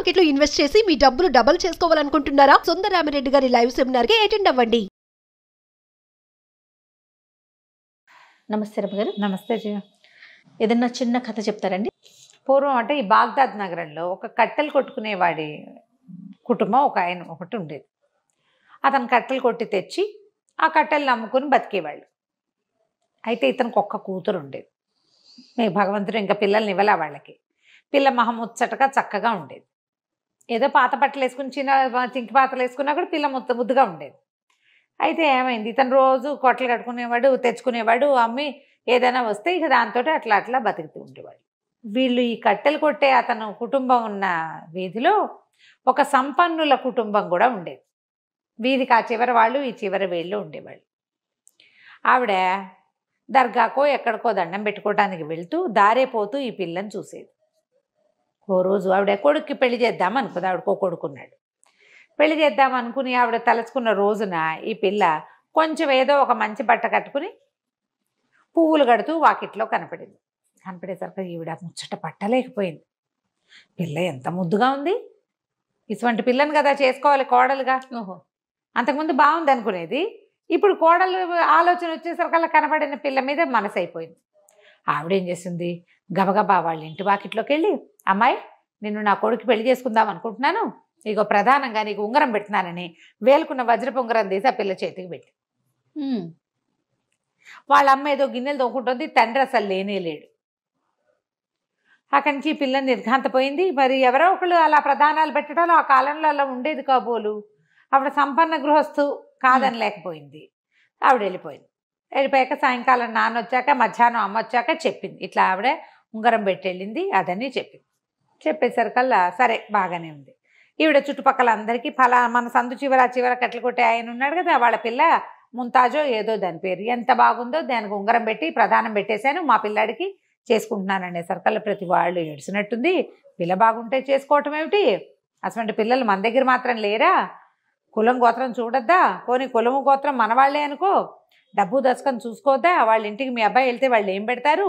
Market లో invest చేసి మీ డబ్బులు డబుల్ చేసుకోవాలనుకుంటున్నారా? సుందరరామిరెడ్డి గారి లైవ్ సెమినార్ కి అటెండ్ అవ్వండి. నమస్తే రమ్మగారు. నమస్తే జయ. ఏదన్నా చిన్న కథ చెప్తారండి? పూర్వం అంటే ఈ బాగ్దాద్ నగరంలో ఒక కట్టెలు కొట్టుకునేవాడి కుటుంబం ఒకటి ఉండేది. అతను కట్టెలు కొట్టి తెచ్చి ఆ కట్టెలు అమ్ముకుని బతికేవాళ్ళు. అయితే ఇతనికి ఒక్క కూతురు ఉండేది. భగవంతుడు ఇంకా పిల్లల్ని ఇవ్వలే వాళ్ళకి. పిల్ల మహముచ్చటగా చక్కగా ఉండేది. ఏదో పాత బట్టలు వేసుకుని చిన్న చింకి పాత్రలు వేసుకున్నా కూడా పిల్ల ముద్దుగా ఉండేది. అయితే ఏమైంది, ఇతను రోజు కొట్టలు కట్టుకునేవాడు, తెచ్చుకునేవాడు, అమ్మి ఏదైనా వస్తే ఇక దాంతో అట్లా బతుకుతూ ఉండేవాడు. వీళ్ళు ఈ కట్టెలు కొట్టే అతను కుటుంబం ఉన్న వీధిలో ఒక సంపన్నుల కుటుంబం కూడా ఉండేది. వీధికి ఆ చివరి వాళ్ళు ఈ చివరి వీళ్ళు ఉండేవాళ్ళు. ఆవిడ దర్గాకో ఎక్కడికో దండం పెట్టుకోవడానికి వెళ్తూ దారే పోతూ ఈ పిల్లని చూసేది. ఓ రోజు ఆవిడ కొడుక్కి పెళ్లి చేద్దాం అనుకుంది. ఆవిడకో కొడుకున్నాడు. పెళ్లి చేద్దాం అనుకుని ఆవిడ తలుచుకున్న రోజున ఈ పిల్ల కొంచెం ఏదో ఒక మంచి బట్ట కట్టుకుని పువ్వులు కడుతూ వాకిట్లో కనపడింది. కనపడేసరికి ఈవిడ ముచ్చట పట్టలేకపోయింది. పిల్ల ఎంత ముద్దుగా ఉంది, ఇటువంటి పిల్లని కదా చేసుకోవాలి కోడలుగా. ఓహో, అంతకుముందు బాగుంది అనుకునేది, ఇప్పుడు కోడలు ఆలోచన వచ్చేసరికల్లా కనపడిన పిల్ల మీద మనసు అయిపోయింది. ఆవిడేం చేసింది, గబగబా వాళ్ళ ఇంటి వాకిట్లోకి వెళ్ళి, అమ్మాయి నిన్ను నా కొడుకు పెళ్లి చేసుకుందాం అనుకుంటున్నాను, ఇగో ప్రధానంగా నీకు ఉంగరం పెడుతున్నానని వేలుకున్న వజ్రపు ఉంగరం తీసి ఆ పిల్ల చేతికి పెట్టి, వాళ్ళ అమ్మ ఏదో గిన్నెలు తోకుంటుంది, తండ్రి అసలు లేనే లేడు. అక్కడి నుంచి పిల్లని నిర్ఘాంతపోయింది. మరి ఎవరో ఒకళ్ళు అలా ప్రధానాలు పెట్టడం ఆ కాలంలో అలా ఉండేది కాబోలు. ఆవిడ సంపన్న గృహస్థు కాదని లేకపోయింది. ఆవిడ వెళ్ళిపోయింది. వెళ్ళిపోయాక సాయంకాలం నాన్న వచ్చాక మధ్యాహ్నం అమ్మ వచ్చాక చెప్పింది, ఇట్లా ఆవిడ ఉంగరం పెట్టి వెళ్ళింది అదని చెప్పింది. చెప్పేసరికల్లా సరే బాగానే ఉంది. ఈవిడ చుట్టుపక్కల అందరికీ మన సందు చివర కట్టెలు కొట్టే ఆయన ఉన్నాడు కదా, వాళ్ళ పిల్ల ముంతాజో ఏదో దాని పేరు, ఎంత బాగుందో దానికి ఉంగరం పెట్టి ప్రధానం పెట్టేశాను, మా పిల్లాడికి చేసుకుంటున్నాను అనేసరికల్లా ప్రతి వాళ్ళు ఏడ్చినట్టుంది. పిల్ల బాగుంటే చేసుకోవటం ఏమిటి, అటువంటి పిల్లలు మన దగ్గర మాత్రం లేరా, కులం గోత్రం చూడొద్దా, పోనీ కులము గోత్రం మన వాళ్ళే అనుకో, డబ్బు దశకం చూసుకోవద్దా, వాళ్ళ ఇంటికి మీ అబ్బాయి వెళ్తే వాళ్ళు ఏం పెడతారు,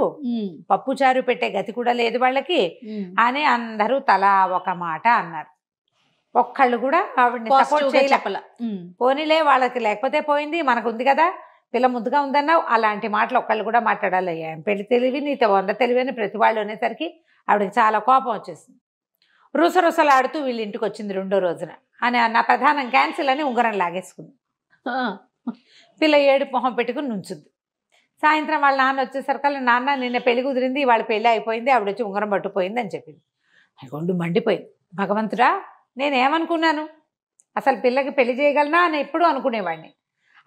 పప్పు చారు పెట్టే గతి కూడా లేదు వాళ్ళకి అని అందరూ తలా ఒక మాట అన్నారు. ఒక్కళ్ళు కూడా ఆవిడని సపోర్ట్ చేయలే. పోనీలే వాళ్ళకి లేకపోతే పోయింది, మనకు ఉంది కదా, పిల్ల ముద్దుగా ఉందన్నావు, అలాంటి మాటలు ఒక్కళ్ళు కూడా మాట్లాడాలి. పెళ్లి తెలివి నీతో 100 తెలివి అని ప్రతి వాళ్ళు అనేసరికి ఆవిడకి చాలా కోపం వచ్చేసింది. రుసరుసలాడుతూ వీళ్ళ ఇంటికి వచ్చింది 2వ రోజున. అని నా ప్రధానం క్యాన్సిల్ అని ఉంగరం లాగేసుకుంది. పిల్ల ఏడు మొహం పెట్టుకుని నుంచుంది. సాయంత్రం వాళ్ళ నాన్న వచ్చేసరికల్లా, నాన్న నిన్న పెళ్లి కుదిరింది, వాళ్ళ పెళ్ళి అయిపోయింది, ఆవిడ వచ్చి ఉంగరం పట్టుపోయింది అని చెప్పింది. గుండు మండిపోయింది. భగవంతుడా, నేనేమనుకున్నాను, అసలు పిల్లకి పెళ్లి చేయగలనా అని ఎప్పుడు అనుకునేవాడిని,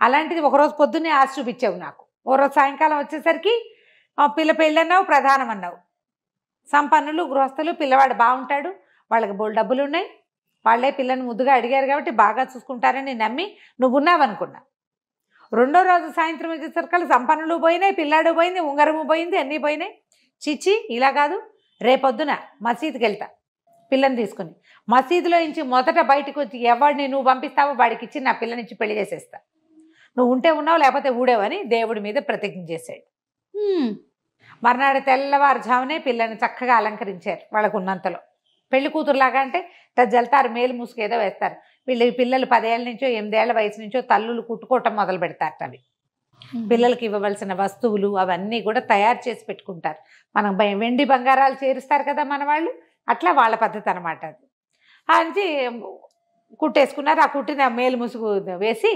అలాంటిది ఒకరోజు పొద్దున్నే ఆశ చూపించావు నాకు, ఓ రోజు సాయంకాలం వచ్చేసరికి పిల్ల పెళ్ళి అన్నావు, ప్రధానం అన్నావు. సంపన్నులు గృహస్థులు, పిల్లవాడు బాగుంటాడు, వాళ్ళకి బోల్ డబ్బులు ఉన్నాయి, వాళ్ళే పిల్లని ముద్దుగా అడిగారు కాబట్టి బాగా చూసుకుంటారని నమ్మి నువ్వు ఉన్నావనుకున్నా. 2వ రోజు సాయంత్రం వచ్చేసరికి సంపన్నులు పోయినాయి, పిల్లాడు పోయింది, ఉంగరము పోయింది, అన్నీ పోయినాయి. చిచ్చి ఇలా కాదు, రేపొద్దున మసీదుకి వెళ్తా పిల్లని తీసుకుని, మసీదులో నుంచి మొదట బయటకు వచ్చి ఎవరిని నువ్వు పంపిస్తావో వాడికి ఇచ్చి నా పిల్లనిచ్చి పెళ్లి చేసేస్తా, నువ్వు ఉంటే ఉన్నావు లేకపోతే ఊడేవని దేవుడి మీద ప్రతిజ్ఞ చేశాడు. మర్నాడు తెల్లవారుజామునే పిల్లని చక్కగా అలంకరించారు. వాళ్ళకు ఉన్నంతలో పెళ్లి కూతురులాగా, అంటే జల్తారు, మేలు ముసుగు ఏదో వేస్తారు. పిల్లలు 10 ఏళ్ళ నుంచో 8 ఏళ్ల వయసు నుంచో తల్లులు కుట్టుకోవటం మొదలు పెడతారట. అవి పిల్లలకి ఇవ్వవలసిన వస్తువులు అవన్నీ కూడా తయారు చేసి పెట్టుకుంటారు. మనం వెండి బంగారాలు చేరుస్తారు కదా మన వాళ్ళు, అట్లా వాళ్ళ పద్ధతి అనమాట. అది అని కుట్టేసుకున్నారు. ఆ కుట్టిన మేలు ముసుగు వేసి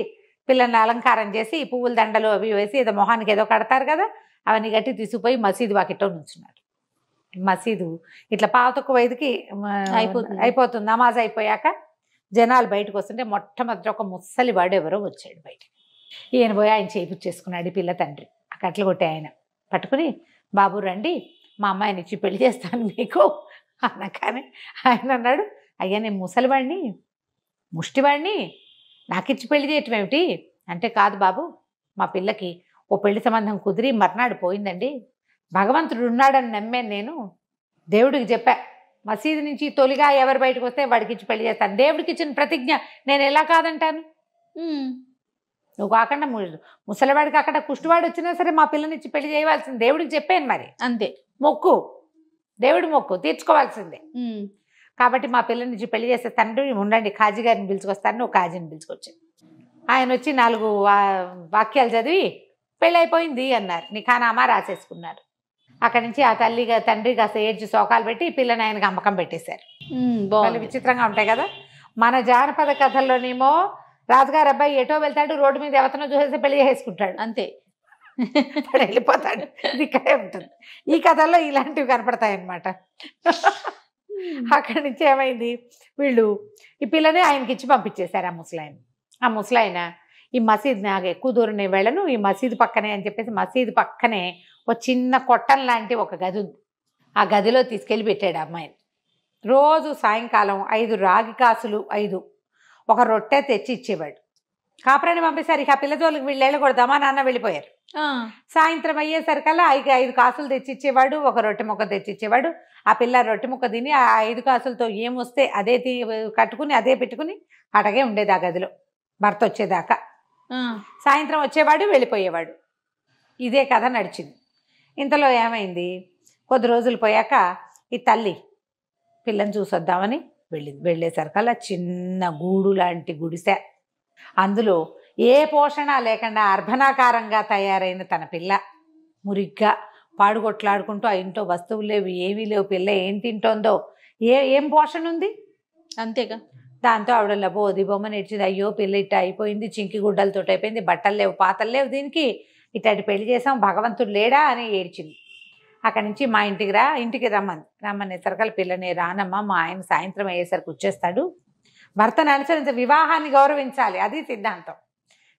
పిల్లల్ని అలంకారం చేసి పువ్వుల దండలు అవి వేసి ఏదో మొహానికి ఏదో కడతారు కదా, అవన్నీ గట్టి తీసుకుపోయి మసీదు వాకిట్లో నుంచున్నారు. మసీదు ఇట్లా 4:15కి అయిపోతుంది. నమాజ్ అయిపోయాక జనాలు బయటకు వస్తుంటే మొట్టమొదటి ఒక ముసలి వాడు ఎవరో వచ్చాడు బయటకి. ఈయన పోయి ఆయన చేయించేసుకున్నాడు. పిల్ల తండ్రి ఆ కట్టెలు కొట్టే ఆయన పట్టుకుని, బాబు రండి, మా అమ్మాయిని ఇచ్చి పెళ్లి చేస్తాను మీకు అన్నకానే ఆయన అన్నాడు, అయ్యా నేను ముసలివాడిని, ముష్టివాడిని, నాకిచ్చి పెళ్లి చేయటం ఏమిటి అంటే, కాదు బాబు, మా పిల్లకి ఓ పెళ్లి సంబంధం కుదిరి మర్నాడు పోయిందండి, భగవంతుడు ఉన్నాడని నమ్మాను నేను, దేవుడికి చెప్పా, మసీదు నుంచి తొలిగా ఎవరు బయటకు వస్తే వాడికి ఇచ్చి పెళ్లి చేస్తాను, దేవుడికి ఇచ్చిన ప్రతిజ్ఞ నేను ఎలా కాదంటాను, నువ్వు కాకుండా ముసలివాడికి అక్కడ కుష్టివాడు వచ్చినా సరే మా పిల్లనిచ్చి పెళ్లి చేయవలసింది, దేవుడికి చెప్పాను మరి, అంతే, మొక్కు, దేవుడి మొక్కు తీర్చుకోవాల్సిందే. కాబట్టి మా పిల్లని నుంచి పెళ్లి చేసే తండ్రి ఉండండి, కాజీ గారిని పిలుచుకొస్తాను. నువ్వు కాజీని పిలుచుకొచ్చాను. ఆయన వచ్చి 4 వాక్యాలు చదివి పెళ్ళి అయిపోయింది అన్నారు. నిఖానామా రాసేసుకున్నారు. అక్కడి నుంచి ఆ తండ్రి కాస్త ఏడ్చి శోకాలు పెట్టి ఈ పిల్లని ఆయనకు అమ్మకం పెట్టేశారు. వాళ్ళు విచిత్రంగా ఉంటాయి కదా. మన జానపద కథల్లోనేమో రాజుగారు అబ్బాయి ఎటో వెళ్తాడు, రోడ్డు మీద ఎవతనో చూసేసి పెళ్లి చేసుకుంటాడు, అంతే వెళ్ళిపోతాడు. ఇది ఇక్కడే ఉంటుంది. ఈ కథల్లో ఇలాంటివి కనపడతాయన్నమాట. అక్కడి నుంచి ఏమైంది, వీళ్ళు ఈ పిల్లని ఆయనకి ఇచ్చి పంపించేశారు. ఆ ముసలాయన ఈ మసీద్ నాకు ఎక్కువ దూరం నేను వెళ్ళను, ఈ మసీదు పక్కనే అని చెప్పేసి మసీదు పక్కనే ఒక చిన్న కొట్టం లాంటి ఒక గది ఉంది. ఆ గదిలో తీసుకెళ్ళి పెట్టాడు అమ్మాయిని. రోజు సాయంకాలం 5 రాగి కాసులు 5 ఒక రొట్టె తెచ్చి ఇచ్చేవాడు. కాపురాన్ని పంపేశారు. ఇక ఆ పిల్లజోళ్ళకి వీళ్ళు వెళ్ళకూడదామా, నాన్న వెళ్ళిపోయారు. సాయంత్రం అయ్యేసరికల్లా 5 కాసులు తెచ్చిచ్చేవాడు, ఒక రొట్టె ముక్క తెచ్చిచ్చేవాడు. ఆ పిల్ల రొట్టె ముక్క తిని ఆ 5 కాసులతో ఏమొస్తే అదే కట్టుకుని అదే పెట్టుకుని అటగే ఉండేది ఆ గదిలో భర్త వచ్చేదాకా. సాయంత్రం వచ్చేవాడు, వెళ్ళిపోయేవాడు. ఇదే కథ నడిచింది. ఇంతలో ఏమైంది, కొద్ది రోజులు పోయాక ఈ తల్లి పిల్లని చూసొద్దామని వెళ్ళింది. వెళ్ళేసరికల్లా చిన్న గూడు లాంటి గుడిసె, అందులో ఏ పోషణ లేకుండా అర్భనాకారంగా తయారైన తన పిల్ల మురిగ్గా పాడుగొట్లాడుకుంటూ ఆ ఇంట్లో వస్తువులు లేవు, ఏమీ లేవు. పిల్ల ఏం తింటోందో, ఏం పోషణ ఉంది, అంతేగా. దాంతో ఆవిడ లబోది బొమ్మ నేర్చింది. అయ్యో పిల్ల ఇట్ట అయిపోయింది, చింకి గుడ్డలతో అయిపోయింది, బట్టలు లేవు, పాతలు లేవు, దీనికి ఇట్లాంటి పెళ్లి చేసాం, భగవంతుడు లేడా అని ఏడ్చింది. అక్కడి నుంచి మా ఇంటికి రమ్మనేసరికల్ పిల్లని రానమ్మా, మా ఆయన సాయంత్రం అయ్యేసరికి వచ్చేస్తాడు, భర్తను అనుసరించి వివాహాన్ని గౌరవించాలి, అది సిద్ధాంతం.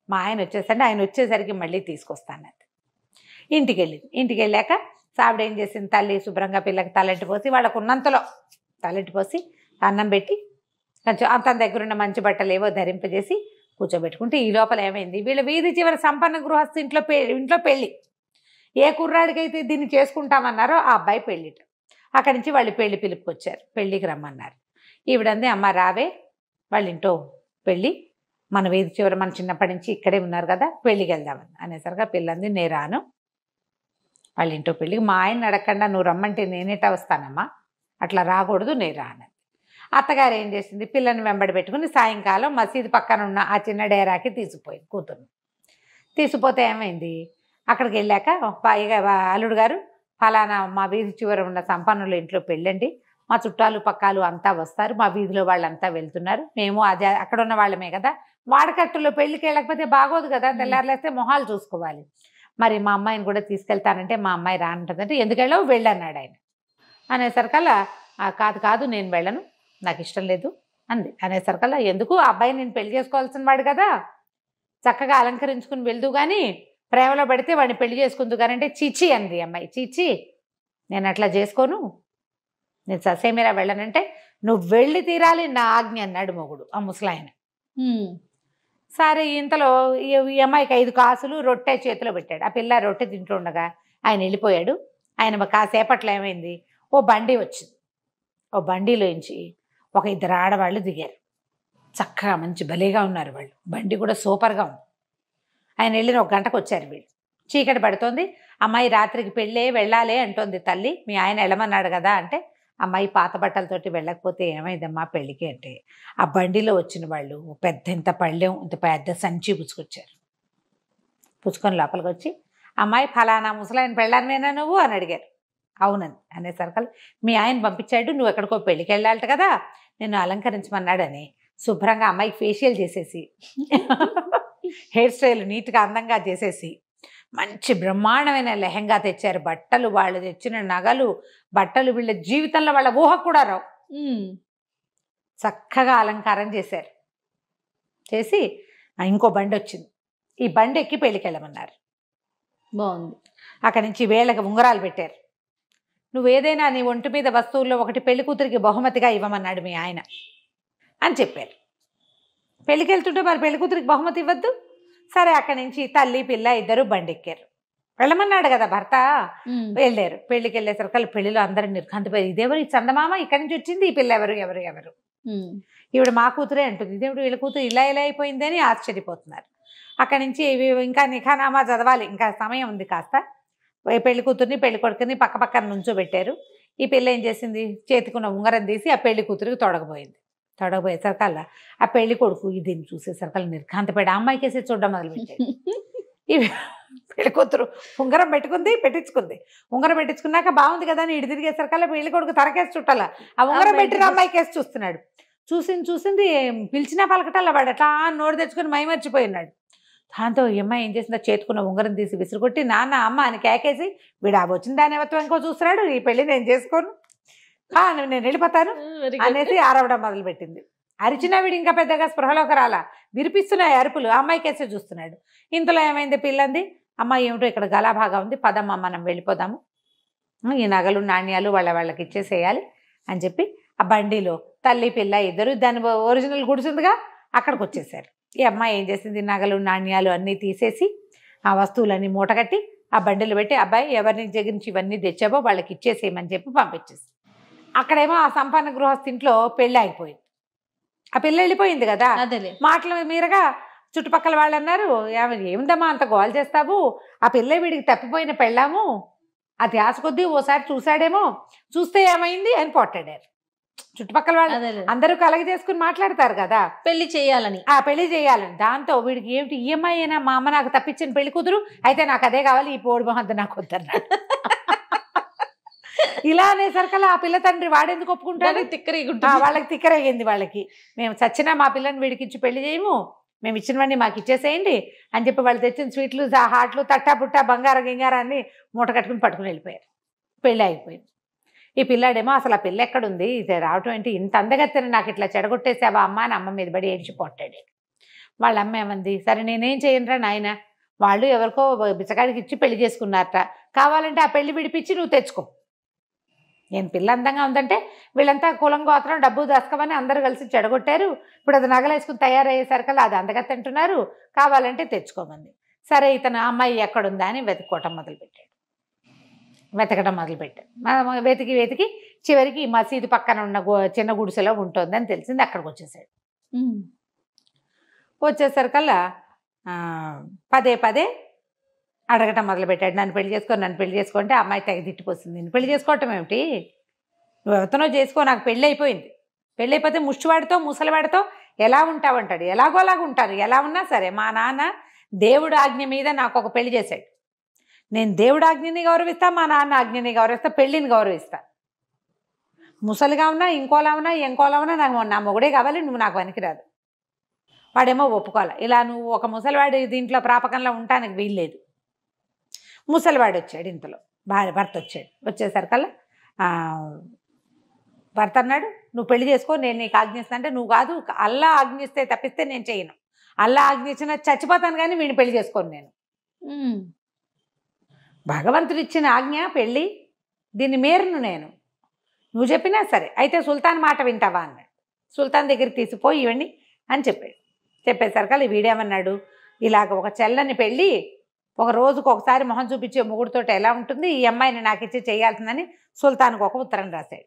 మా ఆయన వచ్చేసండి, ఆయన వచ్చేసరికి మళ్ళీ తీసుకొస్తానంది. ఇంటికి వెళ్ళాక ఆవిడ ఏం చేసింది, తల్లి శుభ్రంగా పిల్లకి తలెట్టి పోసి వాళ్ళకు ఉన్నంతలో తలెట్టి పోసి అన్నం పెట్టి కొంచెం తన దగ్గర ఉన్న మంచి బట్టలు ఏవో ధరింపజేసి కూర్చోబెట్టుకుంటే ఈ లోపల ఏమైంది, వీళ్ళ వీధి చివరి సంపన్న గృహస్థు ఇంట్లో పెళ్ళి. ఏ కుర్రాడికైతే దీన్ని చేసుకుంటామన్నారో ఆ అబ్బాయి పెళ్ళిట. అక్కడి నుంచి వాళ్ళు పెళ్లి పిలుపుకొచ్చారు, పెళ్ళికి రమ్మన్నారు. ఈవిడంది, అమ్మ రావే, వాళ్ళ ఇంట్లో పెళ్ళి, మన వీధి చివరి మన చిన్నప్పటి నుంచి ఇక్కడే ఉన్నారు కదా, పెళ్ళికి వెళ్దామని అనేసరిగా పిల్లంది, నేను రాను, వాళ్ళ ఇంట్లో పెళ్ళికి మా ఆయన అడగకుండా నువ్వు రమ్మంటే నేనేట వస్తానమ్మా, అట్లా రాకూడదు, నేను రాను. అత్తగారు ఏం చేసింది, పిల్లని వెంబడి పెట్టుకుని సాయంకాలం మసీదు పక్కన ఉన్న ఆ చిన్న డేరాకి తీసుకుపోయింది కూతుర్ని. తీసుకుపోతే ఏమైంది, అక్కడికి వెళ్ళాక అల్లుడు గారు, ఫలానా మా వీధి చివర ఉన్న సంపన్నుల ఇంట్లో పెళ్ళండి, మా చుట్టాలు పక్కాలు అంతా వస్తారు, మా వీధిలో వాళ్ళంతా వెళ్తున్నారు, మేము అదే అక్కడ ఉన్న వాళ్ళమే కదా, వాడకట్టులో పెళ్ళికి వెళ్ళకపోతే బాగోదు కదా, తెల్లారులేస్తే మొహాలు చూసుకోవాలి, మరి మా అమ్మాయిని కూడా తీసుకెళ్తానంటే మా అమ్మాయి రానంటుందంటే ఎందుకు వెళ్ళావు, వెళ్ళన్నాడు ఆయన. అనేసరికల్లా కాదు నేను వెళ్ళను, నాకు ఇష్టం లేదు అంది. అనేసరికల్లా ఎందుకు, ఆ అబ్బాయి నేను పెళ్లి చేసుకోవాల్సిన వాడు కదా, చక్కగా అలంకరించుకుని వెళ్దు కానీ ప్రేమలో పడితే వాడిని పెళ్లి చేసుకుందు కానీ అంటే చీచి అంది అమ్మాయి. చీచి, నేను అట్లా చేసుకోను, నేను ససేమిరా వెళ్ళనంటే నువ్వు వెళ్ళి తీరాలి, నా ఆజ్ఞ అన్నాడు మొగుడు, ఆ ముసలాయన. సరే, ఇంతలో ఈ అమ్మాయికి 5 కాసులు రొట్టె చేతిలో పెట్టాడు. ఆ పిల్ల రొట్టె తింటుండగా ఆయన వెళ్ళిపోయాడు. ఆయన కాసేపట్లో ఏమైంది, ఓ బండి వచ్చింది. ఓ బండిలోంచి ఒక 2 ఆడవాళ్ళు దిగారు. చక్కగా మంచి భలేగా ఉన్నారు వాళ్ళు, బండి కూడా సూపర్గా ఉంది. ఆయన వెళ్ళిన 1 గంటకు వచ్చారు వీళ్ళు. చీకటి పడుతోంది, అమ్మాయి రాత్రికి పెళ్ళే వెళ్ళాలి అంటోంది తల్లి, మీ ఆయన వెళ్ళమన్నాడు కదా అంటే, అమ్మాయి పాత బట్టలతోటి వెళ్ళకపోతే ఏమైందమ్మా పెళ్ళికి అంటే, ఆ బండిలో వచ్చిన వాళ్ళు ఇంత పళ్ళెం ఇంత పెద్ద సంచి పుచ్చుకొని లోపలికి వచ్చి, అమ్మాయి ఫలానా ముసలాయన పెళ్ళానివేనా నువ్వు అని అడిగారు. అవునండి అనేసరికి, మీ ఆయన పంపించాడు, నువ్వు ఎక్కడికో పెళ్ళికి వెళ్ళాలట కదా, నేను అలంకరించమన్నాడని శుభ్రంగా అమ్మాయికి ఫేషియల్ చేసేసి హెయిర్ స్టైల్ నీట్గా అందంగా చేసేసి మంచి బ్రహ్మాండమైన లెహంగా తెచ్చారు. బట్టలు, వాళ్ళు తెచ్చిన నగలు, బట్టలు వీళ్ళ జీవితంలో వాళ్ళ ఊహ కూడా రావు, చక్కగా అలంకారం చేశారు. చేసి ఇంకో బండి వచ్చింది, ఈ బండి ఎక్కి పెళ్ళికి వెళ్ళమన్నారు. బాగుంది. అక్కడి నుంచి వేళ్ళకి ఉంగరాలు పెట్టారు. నువ్వేదైనా నీ ఒంటి మీద వస్తువుల్లో ఒకటి పెళ్లి కూతురికి బహుమతిగా ఇవ్వమన్నాడు మీ ఆయన అని చెప్పారు. పెళ్ళికి వెళ్తుంటే మరి పెళ్లి కూతురికి బహుమతి ఇవ్వద్దు. సరే, అక్కడి నుంచి తల్లి పిల్ల ఇద్దరు బండి ఎక్కారు. వెళ్ళమన్నాడు కదా భర్త, వెళ్ళారు. పెళ్ళికి వెళ్ళేసరికి పెళ్లిలో అందరూ నిర్ఘాంతపోయారు. ఇదేవరు, ఈ చందమామ ఇక్కడి నుంచి వచ్చింది, ఈ పిల్ల ఎవరు ఈవిడ మా కూతురే అంటుంది, ఇదేవిడు వీళ్ళ కూతురు ఇలా అయిపోయింది అని ఆశ్చర్యపోతున్నారు. అక్కడి నుంచి ఇంకా నిఖానామా చదవాలి, ఇంకా సమయం ఉంది కాస్త. పెళ్లి కూతుర్ని పెళ్లి కొడుకుని పక్క పక్కన నుంచోబెట్టారు. ఈ పిల్ల ఏం చేసింది, చేతికున్న ఉంగరం తీసి ఆ పెళ్లి కూతురికి తొడగబోయింది. తొడగబోయేసరికల్లా ఆ పెళ్లి కొడుకు దీన్ని చూసేసరికల్లా నిర్ఘాంతపడి ఆ అమ్మాయికేసి చూడడం మొదలుపెట్టాడు. ఈ పెళ్లి కూతురు ఉంగరం పెట్టించుకుంది. ఉంగరం పెట్టించుకున్నాక బాగుంది కదా అని ఇటు తిరిగేసరికల్లా పెళ్లి కొడుకు తరకేసి చుట్టాల ఆ ఉంగరం పెట్టిన అమ్మాయికేసి చూస్తున్నాడు. చూసింది పిలిచినా పలకటల్లా వాడు అట్లా నోరు తెచ్చుకొని మైమర్చిపోయినాడు. దాంతో ఈ అమ్మాయి ఏం చేసిందో చేతుకున్న ఉంగరం తీసి విసిరుకొట్టి నాన్న అమ్మ అని కేకేసి వీడు వచ్చిన దాని ఎవత్వం ఇంకో చూస్తున్నాడు, ఈ పెళ్లి నేను చేసుకోను, నేను వెళ్ళిపోతాను అనేసి ఆరవడం మొదలుపెట్టింది. అరిచినా వీడు ఇంకా పెద్దగా స్పృహలోకి రాలా, విరిపిస్తున్నాయి అరుపులు. ఆ అమ్మాయికేసే చూస్తున్నాడు. ఇంతలో ఏమైంది, పిల్లంది అమ్మాయి ఏమిటో ఇక్కడ గలాభాగా ఉంది, పదమ్మ మనం వెళ్ళిపోదాము, ఈ నగలు నాణ్యాలు వాళ్ళకి ఇచ్చేసేయాలి అని చెప్పి ఆ బండిలో తల్లి పిల్ల ఇద్దరు దాని ఒరిజినల్ గుడిసిందిగా అక్కడికి వచ్చేసారు. ఈ అమ్మాయి ఏం చేసింది, నగలు నాణ్యాలు అన్నీ తీసేసి ఆ వస్తువులన్నీ మూటగట్టి ఆ బండిలో పెట్టి అబ్బాయి ఎవరిని దగ్గర నుంచి ఇవన్నీ తెచ్చావో వాళ్ళకి ఇచ్చేసేయమని చెప్పి పంపించేసి, అక్కడేమో ఆ సంపన్న గృహస్థింట్లో పెళ్ళి అయిపోయింది. ఆ పిల్ల వెళ్ళిపోయింది కదా, మాటల మీరగా చుట్టుపక్కల వాళ్ళు అన్నారు, ఏమిందమ్మా అంత గోల్ చేస్తావు, ఆ పిల్ల వీడికి తప్పిపోయిన పెళ్ళాము, ఆ ధ్యాస కొద్దీ ఓసారి చూశాడేమో, చూస్తే ఏమైంది అని పొట్టాడారు. చుట్టుపక్కల వాళ్ళు అందరూ కలగ చేసుకుని మాట్లాడతారు కదా పెళ్లి చేయాలని. దాంతో వీడికి ఏమిటి ఈఎంఐ అయినా మా అమ్మ నాకు తప్పించిన పెళ్లి కూతురు అయితే నాకు అదే కావాలి, ఈ పోడు మొహంత నాకు వద్దన్నాడు. ఇలా అనేసరికల్లా ఆ పిల్ల తండ్రి వాడెందుకు ఒప్పుకుంటాడు, వాళ్ళకి తిక్కరేగింది. వాళ్ళకి మేము చచ్చినా మా పిల్లని వీడికిచ్చి పెళ్లి చేయము, మేము ఇచ్చినవన్నీ మాకు ఇచ్చేసేయండి అని చెప్పి వాళ్ళు తెచ్చిన స్వీట్లు హాట్లు తట్టా పుట్టా బంగారం గింగారాన్ని మూట కట్టుకుని పట్టుకుని వెళ్ళిపోయారు. పెళ్ళి అయిపోయింది. ఈ పిల్లాడేమో అసలు ఆ పిల్ల ఎక్కడుంది, ఇది రావటం ఏంటి, ఇంత అందగత్తెని నాకు ఇట్లా చెడగొట్టేసావా అమ్మ అని అమ్మ మీద పడి ఏడ్చిపోట్టాడు. వాళ్ళ అమ్మ ఏమంది, సరే నేనేం చేయనురా నాయన, వాళ్ళు ఎవరికో బిచ్చగాడికి ఇచ్చి పెళ్లి చేసుకున్నారట, కావాలంటే ఆ పెళ్లి విడిపించి నువ్వు తెచ్చుకో, నేను పిల్ల అందంగా ఉందంటే వీళ్ళంతా కులం గోత్రం డబ్బు దస్కమని అందరూ కలిసి చెడగొట్టారు, ఇప్పుడు అది నగలేసుకుని తయారయ్యేసరికల్లా అది అందగత్త అంటున్నారు, కావాలంటే తెచ్చుకోమంది. సరే ఇతను అమ్మాయి ఎక్కడుందా అని వెతకడం మొదలుపెట్టాడు. వెతికి చివరికి ఈ మసీదు పక్కన ఉన్న చిన్న గుడిసెలో ఉంటుందని తెలిసింది. అక్కడికి వచ్చేసాడు. వచ్చేసరికల్లా పదే అడగటం మొదలుపెట్టాడు, నన్ను పెళ్లి చేసుకుంటే అమ్మాయి తెగ తిట్టిపోతుంది, నేను పెళ్లి చేసుకోవటం ఏమిటి, నువ్వు ఎవరితోనో చేసుకో, నాకు పెళ్ళి అయిపోయింది, పెళ్ళి అయిపోతే ముష్టివాడితో ముసలివాడితో ఎలా ఉంటావంటాడు. ఎలాగోలాగా ఉంటారు, ఎలా ఉన్నా సరే మా నాన్న దేవుడు ఆజ్ఞ మీద నాకు ఒక పెళ్లి చేశాడు, నేను దేవుడు ఆజ్ఞని గౌరవిస్తా, మా నాన్న ఆజ్ఞని గౌరవిస్తా, పెళ్ళిని గౌరవిస్తా, ముసలిగా ఉన్నా ఇంకోలా ఉన్నా నాకు నా మొగుడే కావాలి, నువ్వు నాకు పనికిరాదు. వాడేమో ఒప్పుకోవాలి, ఇలా నువ్వు ఒక ముసలివాడి దీంట్లో ప్రాపకంలో ఉంటానికి వీల్లేదు. ముసలివాడు వచ్చాడు, ఇంతలో భర్త వచ్చాడు. వచ్చేసరికల్లా భర్త అన్నాడు, నువ్వు పెళ్లి చేసుకో, నేను నీకు ఆజ్ఞిస్తా అంటే, నువ్వు కాదు, అల్లా ఆజ్ఞిస్తే తప్పిస్తే నేను చేయను, అల్లా ఆజ్ఞించిన చచ్చిపోతాను కానీ వీడిని పెళ్లి చేసుకోను నేను, భగవంతుడు ఇచ్చిన ఆజ్ఞ పెళ్ళి, దీన్ని మేరును నేను, నువ్వు చెప్పినా సరే, అయితే సుల్తాన్ మాట వింటావా అన్నాడు. సుల్తాన్ దగ్గరికి తీసిపోయి ఇవ్వండి అని చెప్పేసరికల్లా వీడేమన్నాడు, ఇలాగ ఒక చెల్లని పెళ్ళి ఒక రోజుకు ఒకసారి మొహం చూపించే మొగుడుతో ఎలా ఉంటుంది, ఈ అమ్మాయిని నాకు ఇచ్చి చేయాల్సిందని సుల్తాన్కి ఒక ఉత్తరం రాశాడు.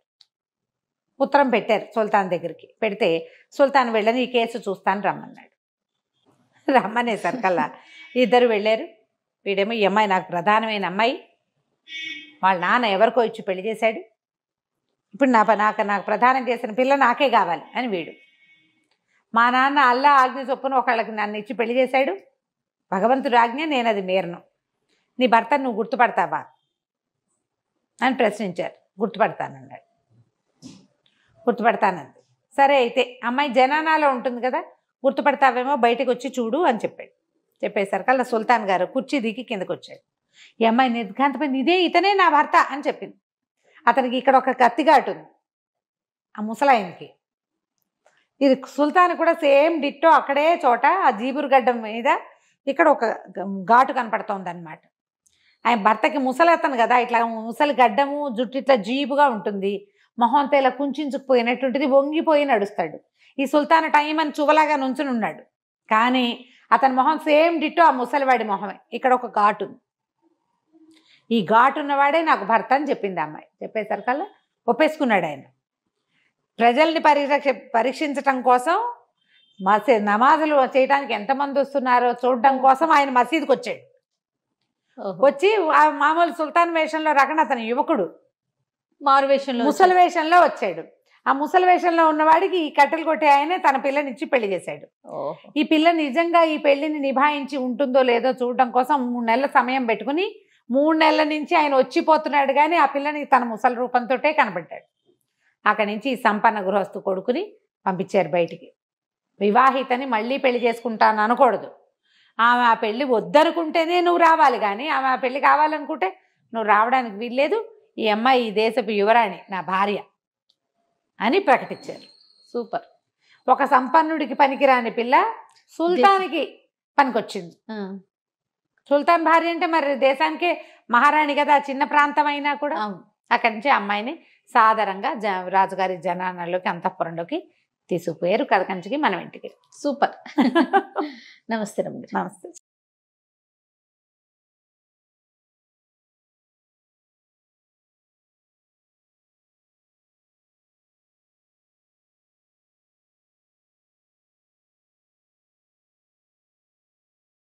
ఉత్తరం పెట్టారు సుల్తాన్ దగ్గరికి. పెడితే సుల్తాన్ వెళ్ళని ఈ కేసు చూస్తాను రమ్మన్నాడు. రమ్మనేసరికల్లా ఇద్దరు వెళ్ళారు. వీడేమో ఈ అమ్మాయి నాకు ప్రధానమైన అమ్మాయి, వాళ్ళ నాన్న ఎవరికో ఇచ్చి పెళ్లి చేశాడు, ఇప్పుడు నాకు ప్రధానం చేసిన పిల్ల నాకే కావాలి అని వీడు. మా నాన్న అల్లా ఆజ్ఞ చొప్పున ఒకళ్ళకి నన్ను ఇచ్చి పెళ్లి చేశాడు, భగవంతుడు ఆజ్ఞ, నేను అది మేరను, నీ భర్త నువ్వు గుర్తుపడతావా అని ప్రశ్నించారు. గుర్తుపడతానన్నాడు. గుర్తుపడతానంది. సరే అయితే అమ్మాయి జనానాలో ఉంటుంది కదా, గుర్తుపడతావేమో, బయటకు వచ్చి చూడు అని చెప్పాడు. చెప్పేసరికల్లా సుల్తాన్ గారు కుర్చీ దిగి కిందకు వచ్చాడు. ఈ అమ్మాయి నిర్ఘాంతమైంది, ఇతనే నా భర్త అని చెప్పింది. అతనికి ఇక్కడ ఒక కత్తిఘాటు ఉంది, ఆ ముసలాయనకి. ఇది సుల్తాన్ కూడా సేమ్ డిట్టో అక్కడే చోట ఆ జీబురు గడ్డం మీద ఇక్కడ ఒక ఘాటు కనపడుతోంది అనమాట. ఆయన భర్తకి ముసలతను కదా, ఇట్లా ముసలి గడ్డము జుట్టు ఇట్లా జీబుగా ఉంటుంది, మొహంతో ఇలా కుంచుకుపోయినట్టుంటిది, వంగిపోయి నడుస్తాడు. ఈ సుల్తాన్ టైం అని చువలాగా నుంచుని ఉన్నాడు, కానీ అతని మొహం సేమ్ డిట్టో ఆ ముసలివాడి మొహమే. ఇక్కడ ఒక ఘాటు ఉంది, ఈ ఘాటు ఉన్నవాడే నాకు భర్త అని చెప్పింది అమ్మాయి. చెప్పేసరికల్లా ఒప్పేసుకున్నాడు ఆయన. ప్రజల్ని పరీక్షించటం కోసం నమాజులు చేయడానికి ఎంతమంది వస్తున్నారో చూడడం కోసం ఆయన మసీదుకి వచ్చాడు. వచ్చి మామూలు సుల్తాన్ వేషంలో రకణ, అతను యువకుడు, మారు వేషంలో ముసలి వేషంలో వచ్చాడు. ఆ ముసలి వేషంలో ఉన్నవాడికి ఈ కట్టెలు కొట్టే ఆయనే తన పిల్లనిచ్చి పెళ్లి చేశాడు. ఓహో. ఈ పిల్ల నిజంగా ఈ పెళ్లిని నిభాయించి ఉంటుందో లేదో చూడడం కోసం 3 నెలల సమయం పెట్టుకుని 3 నెలల నుంచి ఆయన వచ్చిపోతున్నాడు, కానీ ఆ పిల్లని తన ముసలి రూపంతోటే కనబడ్డాడు. అక్కడి నుంచి ఈ సంపన్న గృహస్థు కొడుకుని పంపించారు బయటికి. వివాహితని మళ్ళీ పెళ్లి చేసుకుంటాను అనకూడదు. ఆమె ఆ పెళ్లి వద్దనుకుంటేనే నువ్వు రావాలి, కానీ ఆమె ఆ పెళ్లి కావాలనుకుంటే నువ్వు రావడానికి వీల్లేదు. ఈ అమ్మాయి ఈ దేశపు యువరాణి, నా భార్య అని ప్రకటించారు. సూపర్. ఒక సంపన్నుడికి పనికిరాని పిల్ల సుల్తాన్కి పనికొచ్చింది. సుల్తాన్ భార్య అంటే మరి దేశానికే మహారాణి కదా, చిన్న ప్రాంతం అయినా కూడా. అక్కడి నుంచి అమ్మాయిని సాధారణంగా రాజుగారి జనాలలోకి అంతఃపురంలోకి తీసుకుపోయారు. కథ కంచికి మనం ఇంటికి. సూపర్. నమస్తే రమ్య. నమస్తే.